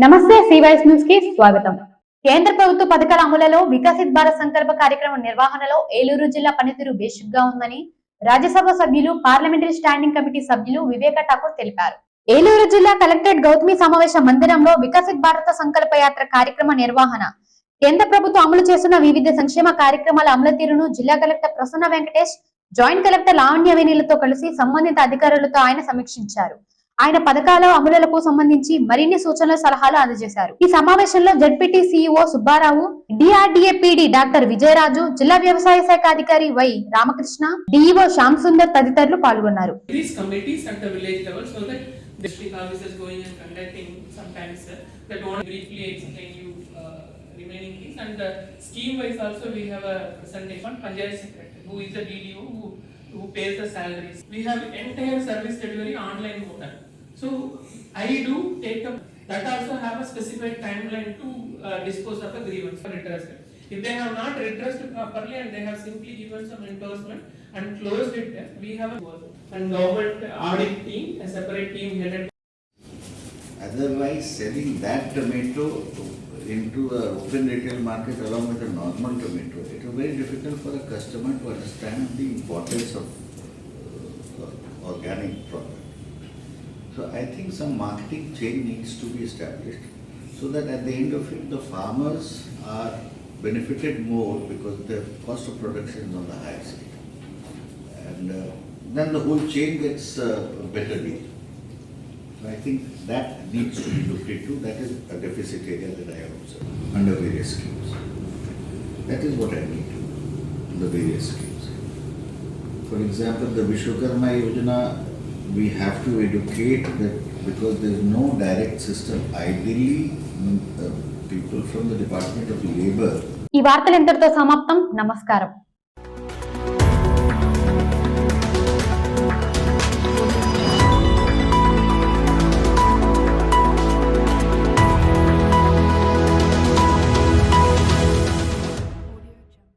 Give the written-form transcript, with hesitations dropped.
నమస్తే సివైస్ న్యూస్ కి స్వాగతం. కేంద్ర ప్రభుత్వ పథకాల అమలులో వికసిత్ భారత్ సంకల్ప కార్యక్రమం నిర్వహణలో ఏలూరు జిల్లా పనితీరు బేసిక్గా ఉందని రాజ్యసభ సభ్యులు పార్లమెంటరీ స్టాండింగ్ కమిటీ సభ్యులు వివేక ఠాకూర్ తెలిపారు. ఏలూరు జిల్లా కలెక్టరేట్ గౌతమి సమావేశ మందిరంలో వికసిత్ భారత సంకల్ప యాత్ర కార్యక్రమ నిర్వహణ, కేంద్ర ప్రభుత్వం అమలు చేస్తున్న వివిధ సంక్షేమ కార్యక్రమాల అమలు తీరును జిల్లా collector Prasanna Venkatesh, joint collector Lavanya వేణిలతో కలిసి సంబంధిత అధికారులతో ఆయన సమీక్షించారు. ఆయన పథకాల అమలులకు సంబంధించి మరిన్ని సూచనలు సలహాలు అందజేశారు. ఈ సమావేశంలో ZPT CEO Subbarao, DRDA PD doctor Vijayaraju, జిల్లా వ్యవసాయ శాఖ అధికారి వై రామకృష్ణ, డిఈఓ శ్యామ్ సుందర్ తదితరులు పాల్గొన్నారు. who pays the salaries. We have entire service delivery online portal. So I do take up that also have a specified timeline to dispose of a grievance for redress. If they have not redressed properly and they have simply given some endorsement and closed it, we have a and government audit team, a separate team headed. Otherwise, selling that tomato into the open retail market along with a normal tomato, it is very difficult for a customer to understand the importance of organic product. So I think some marketing chain needs to be established so that at the end of it, the farmers are benefited more because the cost of production is on the higher side. And then the whole chain gets a better deal. So I think that needs to be looked into. That is a deficit area that I have observed under various schemes. That is what I need to do, the various schemes. For example, the Vishwakarma Yojana, we have to educate that because there is no direct system. Ideally, people from the Department of Labor. ఈ వార్తలు ఇంతటితో సమాప్తం. నమస్కారం.